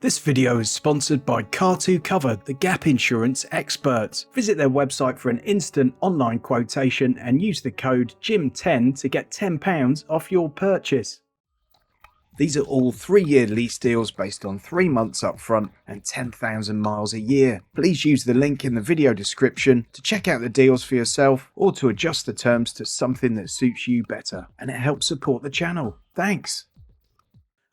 This video is sponsored by Car2Cover, the gap insurance experts. Visit their website for an instant online quotation and use the code JIM10 to get £10 off your purchase. These are all 3-year lease deals based on 3 months up front and 10,000 miles a year. Please use the link in the video description to check out the deals for yourself or to adjust the terms to something that suits you better, and it helps support the channel. Thanks.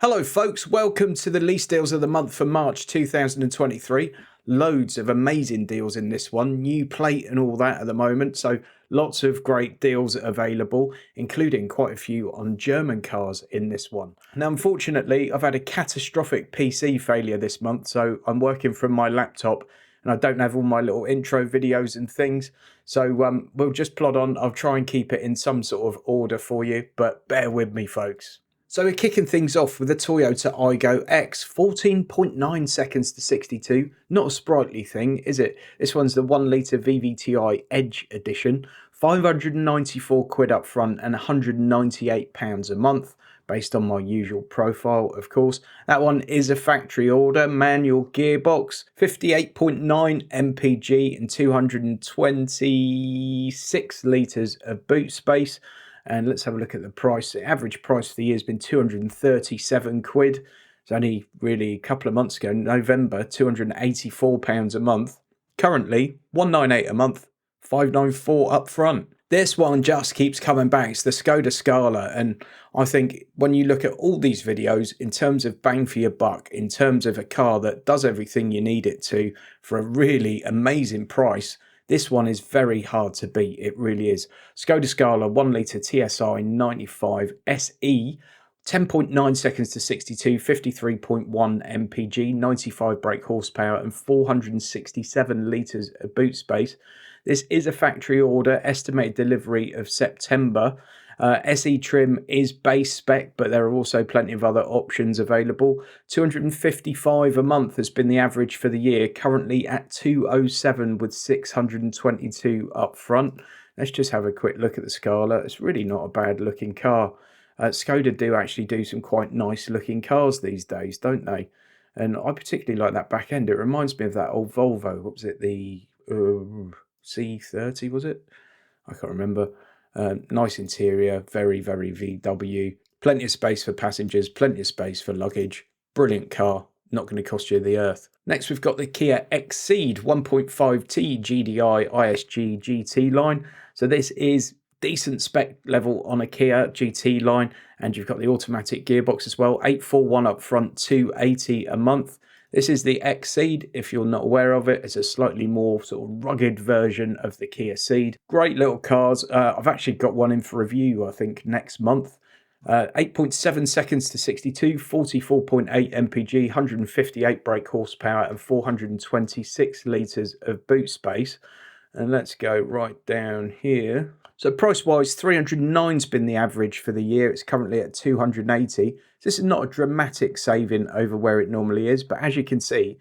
Hello folks, welcome to the lease deals of the month for March 2023. Loads of amazing deals in this one, new plate and all that at the moment, so lots of great deals available, including quite a few on German cars in this one. Now unfortunately I've had a catastrophic PC failure this month, so I'm working from my laptop and I don't have all my little intro videos and things, so we'll just plod on. I'll try and keep it in some sort of order for you, but bear with me folks. So we're kicking things off with the Toyota Aygo X, 14.9 seconds to 62. Not a sprightly thing, is it? This one's the 1 litre VVTi Edge edition. 594 quid up front and £198 a month, based on my usual profile, of course. That one is a factory order, manual gearbox, 58.9 mpg and 226 litres of boot space. And let's have a look at the price. The average price for the year has been 237 quid. It's only really a couple of months ago, November, £284 a month. Currently, 198 a month, 594 up front. This one just keeps coming back. It's the Skoda Scala. And I think when you look at all these videos, in terms of bang for your buck, in terms of a car that does everything you need it to for a really amazing price, this one is very hard to beat, it really is. Skoda Scala 1 litre TSI 95 SE, 10.9 seconds to 62, 53.1 mpg, 95 brake horsepower and 467 litres of boot space. This is a factory order, estimated delivery of September. SE trim is base spec, but there are also plenty of other options available. 255 a month has been the average for the year, currently at 207 with 622 up front. Let's just have a quick look at the Scala. It's really not a bad looking car. Skoda do actually do some quite nice looking cars these days, don't they? And I particularly like that back end. It reminds me of that old Volvo. What was it? The C30, was it? I can't remember. Nice interior, very VW, plenty of space for passengers, plenty of space for luggage, brilliant car, not going to cost you the earth. Next we've got the Kia Exceed 1.5T GDI ISG GT line. So this is decent spec level on a Kia GT line, and you've got the automatic gearbox as well, 841 up front, 280 a month. This is the Exceed, if you're not aware of it. It's a slightly more sort of rugged version of the Kia Ceed. Great little cars. I've actually got one in for review, I think, next month. 8.7 seconds to 62, 44.8 mpg, 158 brake horsepower and 426 litres of boot space. And let's go right down here. So price-wise, 309's been the average for the year. It's currently at 280. So this is not a dramatic saving over where it normally is, but as you can see,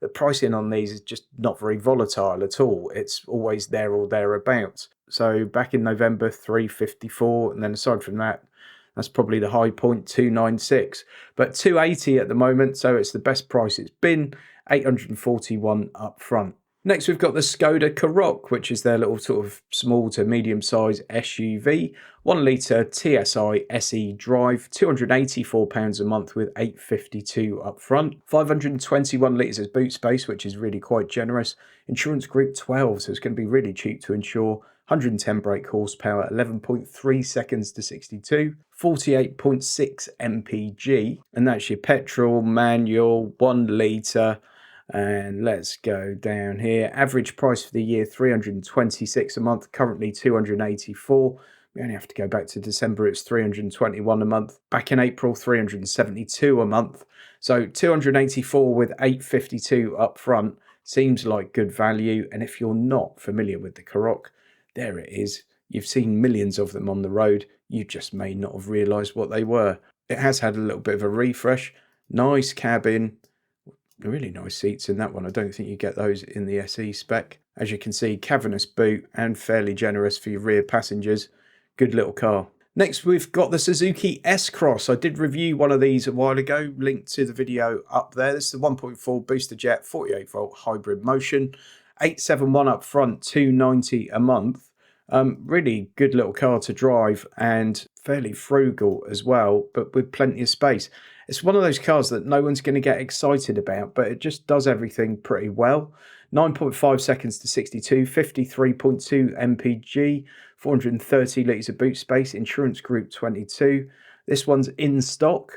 the pricing on these is just not very volatile at all. It's always there or thereabouts. So back in November, 354, and then aside from that, that's probably the high point, 296. But 280 at the moment, so it's the best price it's been, 841 up front. Next, we've got the Skoda Karoq, which is their little sort of small to medium-size SUV. 1 litre TSI SE drive, £284 a month with 852 up front. 521 litres of boot space, which is really quite generous. Insurance group 12, so it's going to be really cheap to insure. 110 brake horsepower, 11.3 seconds to 62, 48.6 mpg. And that's your petrol, manual, 1 litre. And let's go down here. Average price for the year, 326 a month, currently 284. We only have to go back to December, it's 321 a month. Back in April, 372 a month. So 284 with 852 up front seems like good value. And if you're not familiar with the Karoq, there it is. You've seen millions of them on the road. You just may not have realised what they were. It has had a little bit of a refresh. Nice cabin. Really nice seats in that one. I don't think you get those in the SE spec. As you can see, cavernous boot and fairly generous for your rear passengers. Good little car. Next, we've got the Suzuki S-Cross. I did review one of these a while ago, linked to the video up there. This is the 1.4 booster jet, 48 volt hybrid motion, 871 up front, 290 a month. Really good little car to drive and fairly frugal as well, but with plenty of space. It's one of those cars that no one's going to get excited about, but it just does everything pretty well. 9.5 seconds to 62, 53.2 mpg, 430 litres of boot space, insurance group 22. This one's in stock,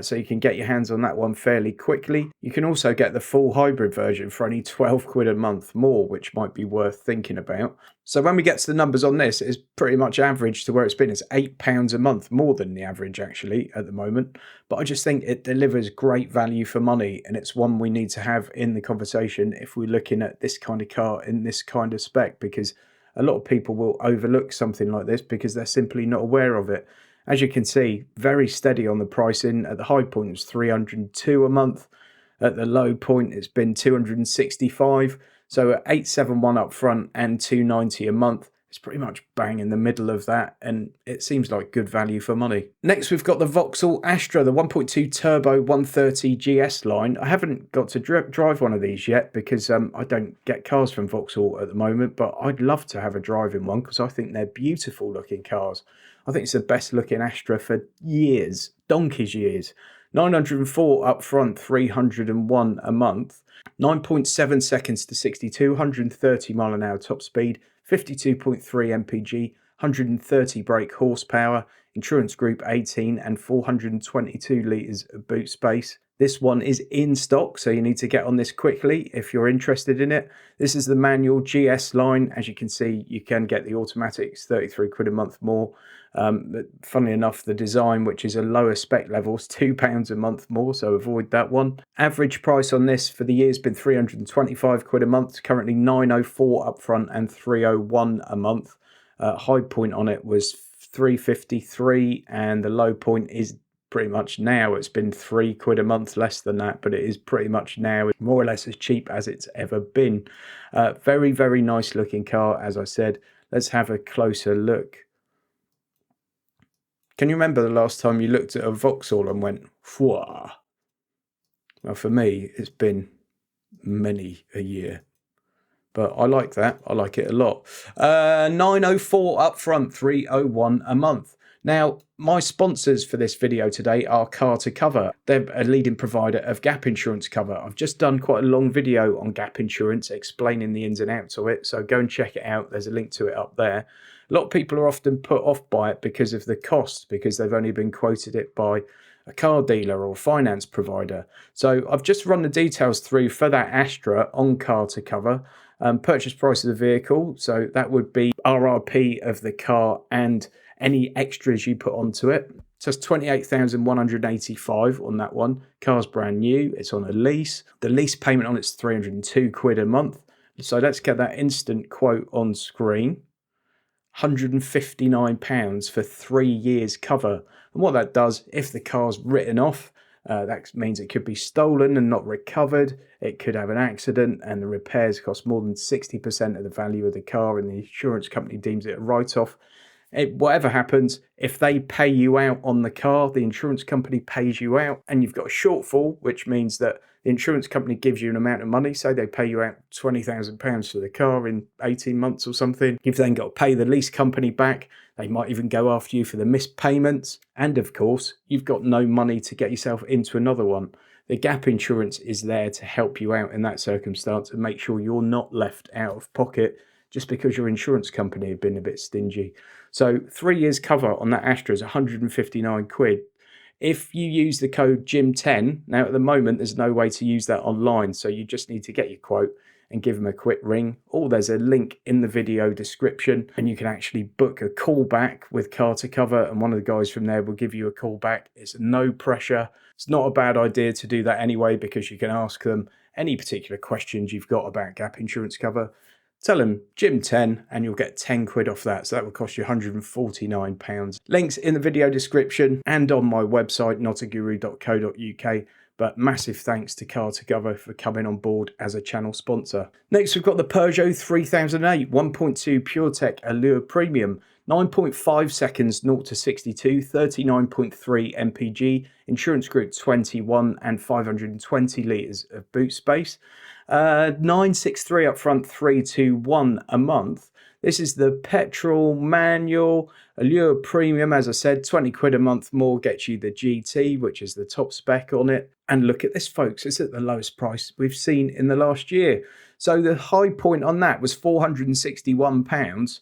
so you can get your hands on that one fairly quickly. You can also get the full hybrid version for only 12 quid a month more, which might be worth thinking about. So when we get to the numbers on this, it's pretty much average to where it's been. It's £8 a month, more than the average actually at the moment. But I just think it delivers great value for money, and it's one we need to have in the conversation if we're looking at this kind of car in this kind of spec, because a lot of people will overlook something like this because they're simply not aware of it. As you can see, very steady on the pricing. At the high point, it was 302 a month. At the low point, it's been 265. So at 871 up front and 290 a month, it's pretty much bang in the middle of that, and it seems like good value for money. Next, we've got the Vauxhall Astra, the 1.2 turbo 130 GS line. I haven't got to drive one of these yet because I don't get cars from Vauxhall at the moment, but I'd love to have a drive in one because I think they're beautiful looking cars. I think it's the best looking Astra for years, donkey's years. 904 up front, 301 a month. 9.7 seconds to 62, 130 mile an hour top speed, 52.3 mpg, 130 brake horsepower, insurance group 18 and 422 litres of boot space. This one is in stock, so you need to get on this quickly if you're interested in it. This is the manual GS line. As you can see, you can get the automatics, 33 quid a month more. But funnily enough, the design, which is a lower spec level, is £2 a month more, so avoid that one. Average price on this for the year has been 325 quid a month, currently 904 up front and 301 a month. High point on it was 353, and the low point is pretty much now. It's been 3 quid a month less than that, but it is pretty much now more or less as cheap as it's ever been. Very, very nice looking car, as I said. Let's have a closer look. Can you remember the last time you looked at a Vauxhall and went, "Whoa"? Well, for me, it's been many a year. But I like that. I like it a lot. 904 up front, 301 a month. Now, my sponsors for this video today are Car to Cover. They're a leading provider of gap insurance cover. I've just done quite a long video on gap insurance explaining the ins and outs of it, so go and check it out. There's a link to it up there. A lot of people are often put off by it because of the cost, because they've only been quoted it by a car dealer or finance provider. So I've just run the details through for that Astra on Car to Cover. Purchase price of the vehicle, so that would be RRP of the car and any extras you put onto it. So it's 28,185 on that one. Car's brand new, it's on a lease. The lease payment on it's 302 quid a month. So let's get that instant quote on screen. £159 for 3 years cover. And what that does, if the car's written off, that means it could be stolen and not recovered. It could have an accident and the repairs cost more than 60% of the value of the car, and the insurance company deems it a write-off. Whatever happens, if they pay you out on the car, the insurance company pays you out, and you've got a shortfall, which means that the insurance company gives you an amount of money. Say they pay you out £20,000 for the car in 18 months or something. You've then got to pay the lease company back. They might even go after you for the missed payments. And of course, you've got no money to get yourself into another one. The gap insurance is there to help you out in that circumstance and make sure you're not left out of pocket just because your insurance company have been a bit stingy. So 3 years cover on that Astra is 159 quid. If you use the code JIM10, now at the moment there's no way to use that online, so you just need to get your quote and give them a quick ring, or there's a link in the video description and you can actually book a call back with Car to Cover, and one of the guys from there will give you a call back. It's no pressure. It's not a bad idea to do that anyway, because you can ask them any particular questions you've got about gap insurance cover. Tell them Jim10 and you'll get 10 quid off that. So that will cost you £149. Links in the video description and on my website, notaguru.co.uk. But massive thanks to Car to Cover for coming on board as a channel sponsor. Next, we've got the Peugeot 3008 1.2 PureTech Allure Premium. 9.5 seconds 0 to 62, 39.3 mpg, insurance group 21, and 520 litres of boot space. 963 up front, 321 a month. This is the petrol manual Allure Premium. As I said, 20 quid a month more gets you the GT, which is the top spec on it. And look at this, folks. It's at the lowest price we've seen in the last year. So the high point on that was £461.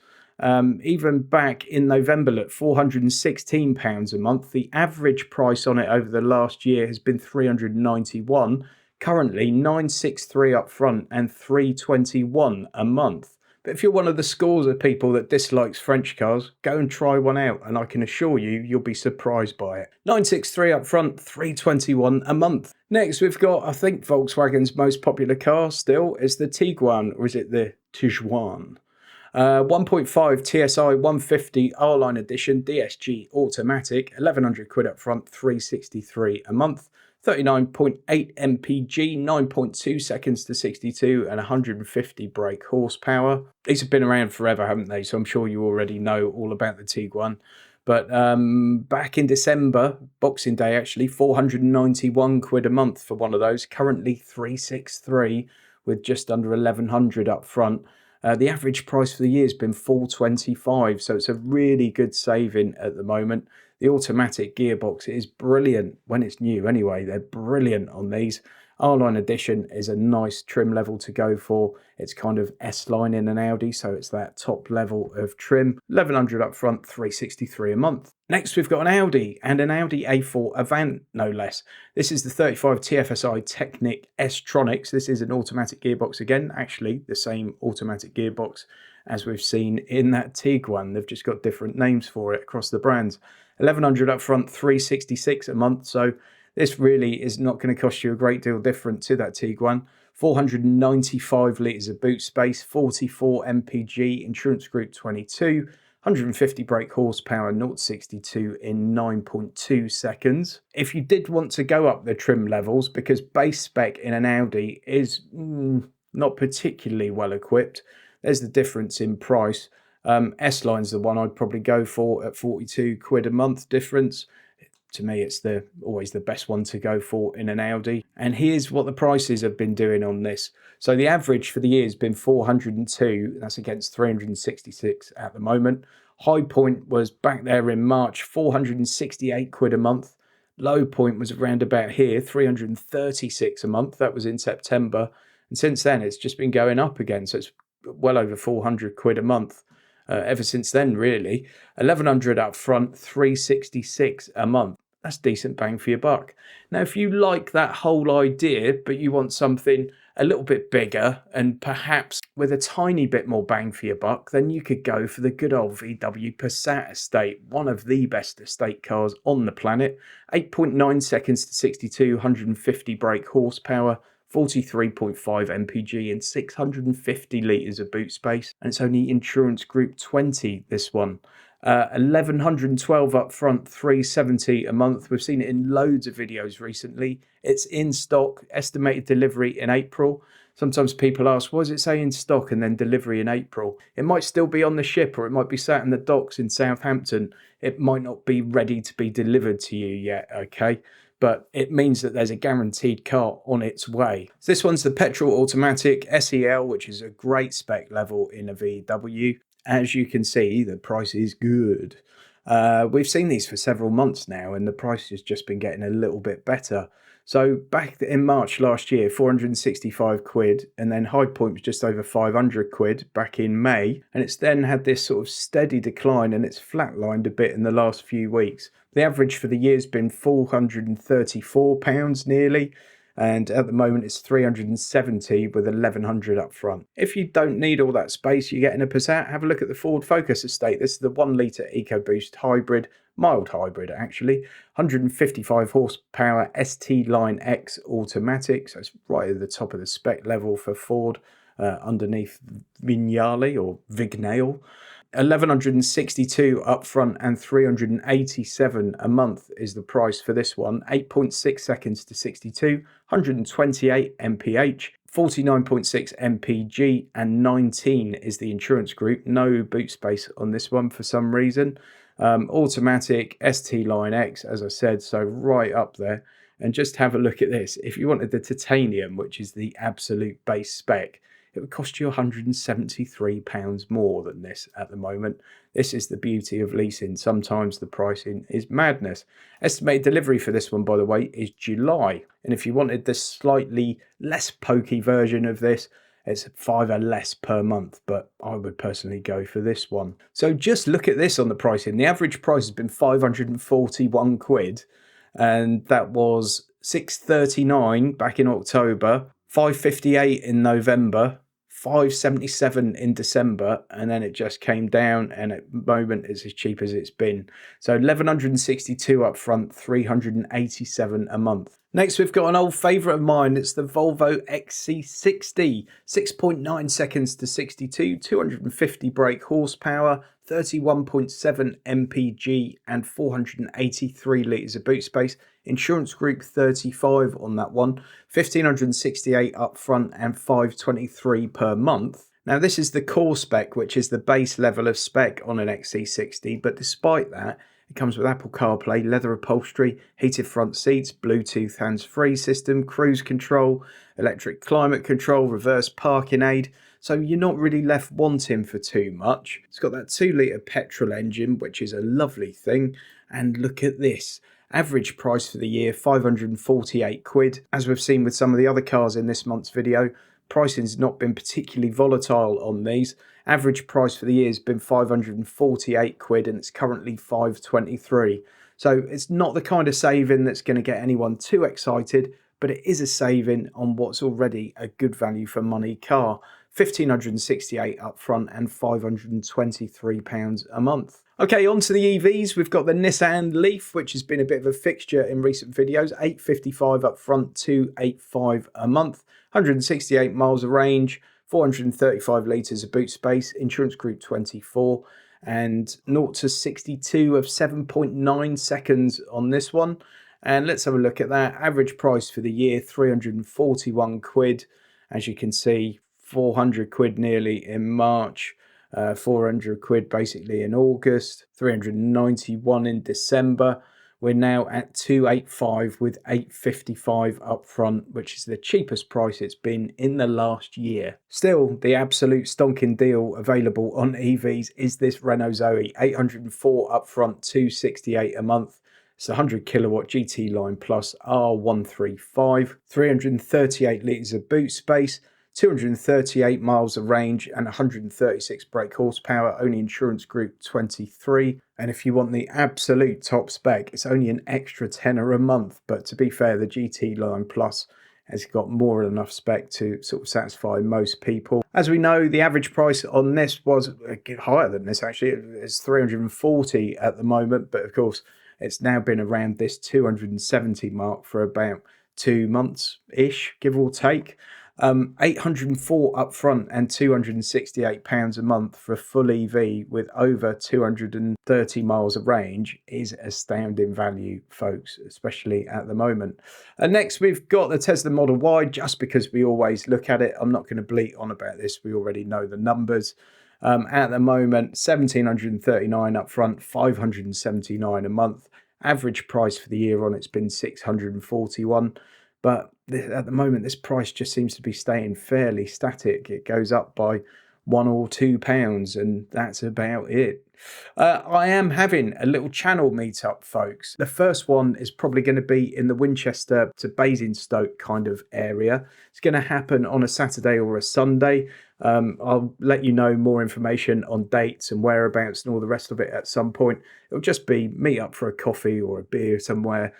Even back in November at £416 a month. The average price on it over the last year has been £391. Currently 963 up front and 321 a month. But if you're one of the scores of people that dislikes French cars, go and try one out, and I can assure you, you'll be surprised by it. 963 up front, 321 a month. Next, we've got, I think, Volkswagen's most popular car still is the Tiguan, or is it the Tiguan? 1.5 TSI 150 R-Line Edition DSG automatic, 1100 quid up front, 363 a month. 39.8 mpg, 9.2 seconds to 62, and 150 brake horsepower. These have been around forever, haven't they? So I'm sure you already know all about the Tiguan. But back in December, Boxing Day actually, 491 quid a month for one of those. Currently 363 with just under 1100 up front. The average price for the year has been 425, so it's a really good saving at the moment. The automatic gearbox is brilliant when it's new anyway. They're brilliant on these. R-Line Edition is a nice trim level to go for. It's kind of S-Line in an Audi, so it's that top level of trim. 1100 up front, 363 a month. Next, we've got an Audi, and an Audi A4 Avant, no less. This is the 35 TFSI Technic S-Tronics. This is an automatic gearbox again, actually the same automatic gearbox as we've seen in that Tiguan. They've just got different names for it across the brands. 1100 up front, 366 a month, so this really is not going to cost you a great deal different to that Tiguan. 495 litres of boot space, 44 mpg, insurance group 22, 150 brake horsepower, 0 to 62 in 9.2 seconds. If you did want to go up the trim levels, because base spec in an Audi is not particularly well equipped, there's the difference in price. S-Line's the one I'd probably go for at 42 quid a month difference. To me, it's always the best one to go for in an Audi. And here's what the prices have been doing on this. So the average for the year has been 402. That's against 366 at the moment. High point was back there in March, 468 quid a month. Low point was around about here, 336 a month. That was in September. And since then, it's just been going up again. So it's well over 400 quid a month. Ever since then, really. 1100 up front, 366 a month. That's decent bang for your buck. Now, if you like that whole idea, but you want something a little bit bigger and perhaps with a tiny bit more bang for your buck, then you could go for the good old VW Passat estate, one of the best estate cars on the planet. 8.9 seconds to 62, 150 brake horsepower, 43.5 mpg and 650 litres of boot space. And it's only insurance group 20, this one. 1112 up front, 370 a month. We've seen it in loads of videos recently. It's in stock, estimated delivery in April. Sometimes people ask, what does it say in stock and then delivery in April? It might still be on the ship, or it might be sat in the docks in Southampton. It might not be ready to be delivered to you yet, okay? But it means that there's a guaranteed car on its way. So this one's the petrol automatic SEL, which is a great spec level in a VW. As you can see, the price is good. We've seen these for several months now, and the price has just been getting a little bit better. So back in March last year, 465 quid, and then high point was just over 500 quid back in May. And it's then had this sort of steady decline, and it's flatlined a bit in the last few weeks. The average for the year has been £434 nearly, and at the moment it's 370 with 1100 up front. If you don't need all that space you're getting a Passat, have a look at the Ford Focus estate. This is the 1 litre EcoBoost hybrid, mild hybrid actually, 155 horsepower ST Line X automatic, so it's right at the top of the spec level for Ford, underneath Vignale or Vignale. 1162 up front and 387 a month is the price for this one. 8.6 seconds to 62, 128 mph, 49.6 mpg, and 19 is the insurance group. No boot space on this one for some reason. Automatic ST Line X, as I said, so right up there. And just have a look at this. If you wanted the titanium, which is the absolute base spec, it would cost you £173 more than this at the moment. This is the beauty of leasing. Sometimes the pricing is madness. Estimated delivery for this one, by the way, is July. And if you wanted the slightly less pokey version of this, it's £5 less per month, but I would personally go for this one. So just look at this on the pricing. The average price has been 541 quid, and that was 639 back in October, 558 in November, 577 in December, and then it just came down, and at the moment it's as cheap as it's been. So 1162 up front, 387 a month. Next, we've got an old favourite of mine. It's the Volvo XC60. 6.9 seconds to 62, 250 brake horsepower, 31.7 mpg, and 483 litres of boot space. Insurance group 35 on that one. 1,568 up front and 523 per month. Now, this is the core spec, which is the base level of spec on an XC60, but despite that, it comes with Apple CarPlay, leather upholstery, heated front seats, Bluetooth hands-free system, cruise control, electric climate control, reverse parking aid. So you're not really left wanting for too much. It's got that 2-litre petrol engine, which is a lovely thing. And look at this. Average price for the year, 548 quid. As we've seen with some of the other cars in this month's video, pricing's not been particularly volatile on these. Average price for the year has been 548 quid, and it's currently 523. So it's not the kind of saving that's going to get anyone too excited, but it is a saving on what's already a good value for money car. 1,568 up front and £523 a month. Okay, on to the EVs. We've got the Nissan Leaf, which has been a bit of a fixture in recent videos. 855 up front, 285 a month, 168 miles of range, 435 litres of boot space, insurance group 24, and 0 to 62 of 7.9 seconds on this one. And let's have a look at that. Average price for the year, 341 quid. As you can see, 400 quid nearly in March, 400 quid basically in August, 391 in December. We're now at 285 with 855 up front, which is the cheapest price it's been in the last year. Still, the absolute stonking deal available on EVs is this Renault Zoe. 804 up front, 268 a month. It's a 100 kilowatt GT Line Plus R135, 338 litres of boot space, 238 miles of range and 136 brake horsepower, only insurance group 23. And if you want the absolute top spec, it's only an extra tenner a month. But to be fair, the GT Line Plus has got more than enough spec to sort of satisfy most people. As we know, the average price on this was higher than this actually. It's 340 at the moment, but of course it's now been around this 270 mark for about 2 months-ish, give or take. 804 up front and £268 a month for a full EV with over 230 miles of range is astounding value, folks, especially at the moment. And next we've got the Tesla Model Y, just because we always look at it. I'm not going to bleat on about this. We already know the numbers. At the moment, 1,739 up front, 579 a month. Average price for the year on it's been 641. But at the moment, this price just seems to be staying fairly static. It goes up by £1 or £2, and that's about it. I am having a little channel meetup, folks. The first one is probably going to be in the Winchester to Basingstoke kind of area. It's going to happen on a Saturday or a Sunday. I'll let you know more information on dates and whereabouts and all the rest of it at some point. It'll just be meet up for a coffee or a beer somewhere.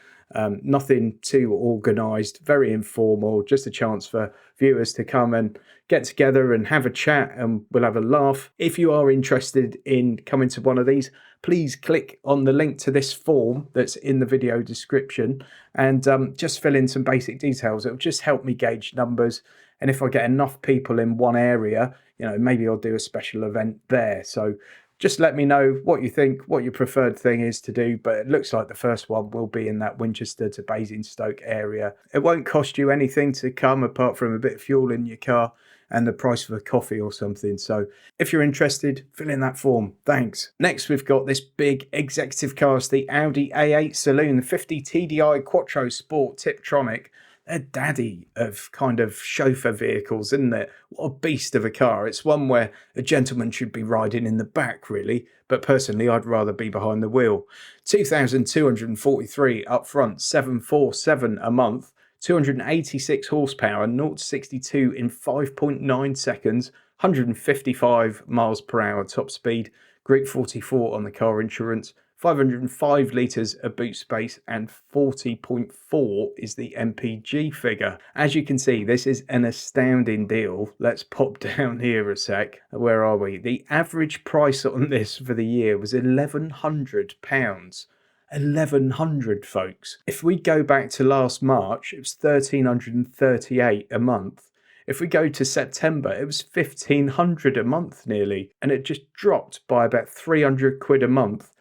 Nothing too organised, very informal, just a chance for viewers to come and get together and have a chat, and we'll have a laugh. If you are interested in coming to one of these, please click on the link to this form that's in the video description and just fill in some basic details. It'll just help me gauge numbers, and if I get enough people in one area, you know, maybe I'll do a special event there. So Just let me know what you think, what your preferred thing is to do, but it looks like the first one will be in that Winchester to Basingstoke area. It won't cost you anything to come apart from a bit of fuel in your car and the price of a coffee or something. So if you're interested, fill in that form. Thanks. Next, we've got this big executive car. It's the Audi A8 Saloon, the 50 TDI Quattro Sport Tiptronic. They're daddy of kind of chauffeur vehicles, isn't it? What a beast of a car. It's one where a gentleman should be riding in the back, really. But personally, I'd rather be behind the wheel. 2,243 up front, 747 a month. 286 horsepower, 0 to 62 in 5.9 seconds, 155 miles per hour top speed, Group 44 on the car insurance, 505 litres of boot space, and 40.4 is the MPG figure. As you can see, this is an astounding deal. Let's pop down here a sec. Where are we? The average price on this for the year was £1,100. 1,100, folks. If we go back to last March, it was 1,338 a month. If we go to September, it was 1,500 a month nearly, and it just dropped by about 300 quid a month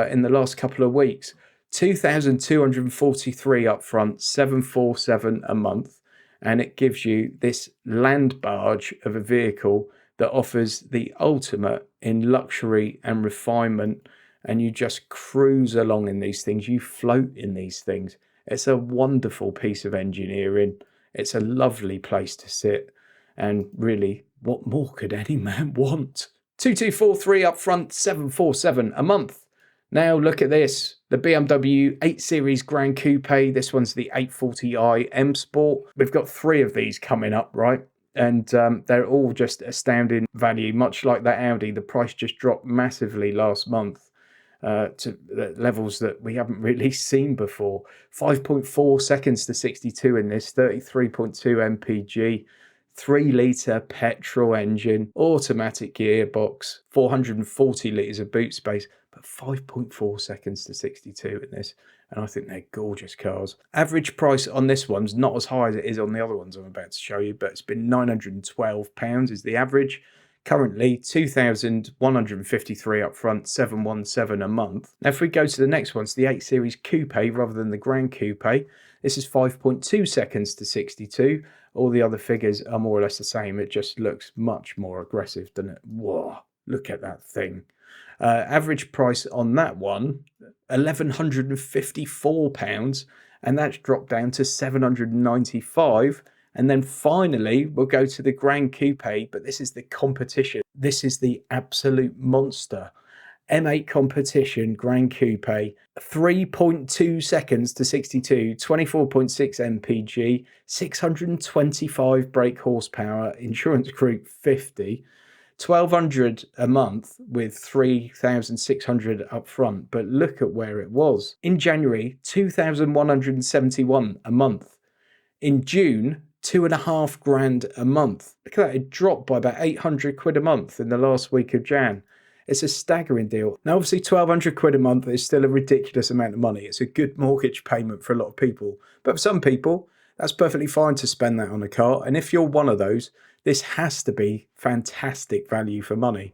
in the last couple of weeks. 2,243 up front, 747 a month, and it gives you this land barge of a vehicle that offers the ultimate in luxury and refinement. And you just cruise along in these things. You float in these things. It's a wonderful piece of engineering. It's a lovely place to sit. And really, what more could any man want? 2,243 up front, 747 a month. Now look at this. The BMW 8 Series Grand Coupe. This one's the 840i M Sport. We've got 3 of these coming up, right? And they're all just astounding value. Much like that Audi, the price just dropped massively last month. To levels that we haven't really seen before. 5.4 seconds to 62 in this, 33.2 mpg, 3-litre petrol engine, automatic gearbox, 440 litres of boot space, but 5.4 seconds to 62 in this. And I think they're gorgeous cars. Average price on this one's not as high as it is on the other ones I'm about to show you, but it's been £912 is the average. Currently, 2,153 up front, 717 a month. Now, if we go to the next one, it's the 8 Series Coupe rather than the Grand Coupe. This is 5.2 seconds to 62. All the other figures are more or less the same. It just looks much more aggressive, doesn't it? Whoa, look at that thing. Average price on that one, £1,154, and that's dropped down to 795. And then finally, we'll go to the Grand Coupe, but this is the competition. This is the absolute monster. M8 competition Grand Coupe, 3.2 seconds to 62, 24.6 mpg, 625 brake horsepower, insurance group 50, 1,200 a month with 3,600 up front. But look at where it was. In January, 2,171 a month. In June, 2.5 grand a month. Look at that, it dropped by about 800 quid a month in the last week of Jan. It's a staggering deal. Now, obviously, 1,200 quid a month is still a ridiculous amount of money. It's a good mortgage payment for a lot of people. But for some people, that's perfectly fine to spend that on a car. And if you're one of those, this has to be fantastic value for money.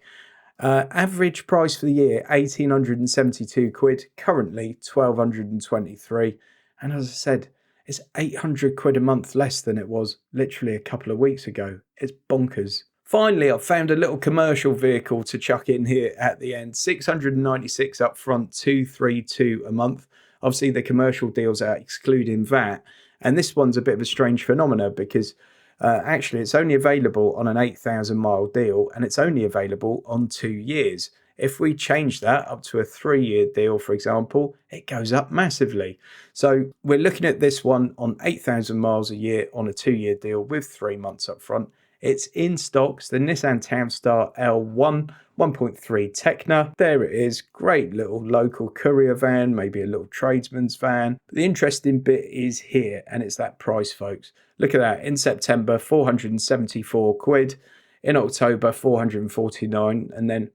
Average price for the year, 1,872 quid. Currently, 1,223. And as I said, it's 800 quid a month less than it was literally a couple of weeks ago. It's bonkers. Finally, I've found a little commercial vehicle to chuck in here at the end. 696 up front, 232 a month. Obviously, the commercial deals are excluding VAT. And this one's a bit of a strange phenomena because actually it's only available on an 8,000 mile deal and it's only available on 2 years. If we change that up to a 3-year deal, for example, it goes up massively. So we're looking at this one on 8,000 miles a year on a 2-year deal with 3 months up front. It's in stocks, the Nissan Townstar L1 1.3 Tecna. There it is, great little local courier van, maybe a little tradesman's van. But the interesting bit is here, and it's that price, folks. Look at that, in September, 474 quid. In October, 449, and then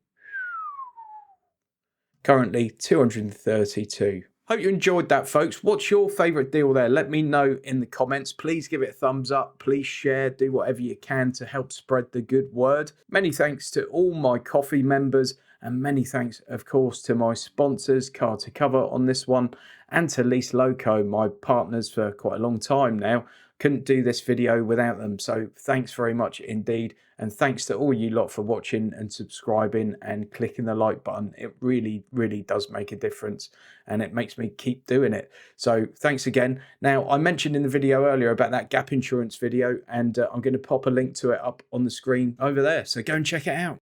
currently 232. Hope you enjoyed that, folks. What's your favourite deal there? Let me know in the comments. Please give it a thumbs up. Please share. Do whatever you can to help spread the good word. Many thanks to all my coffee members And many thanks, of course, to my sponsors, Car to Cover on this one, and to Lease Loco, my partners for quite a long time now. Couldn't do this video without them. So thanks very much indeed. And thanks to all you lot for watching and subscribing and clicking the like button. It really, really does make a difference, and it makes me keep doing it. So thanks again. Now, I mentioned in the video earlier about that gap insurance video, and I'm going to pop a link to it up on the screen over there. So go and check it out.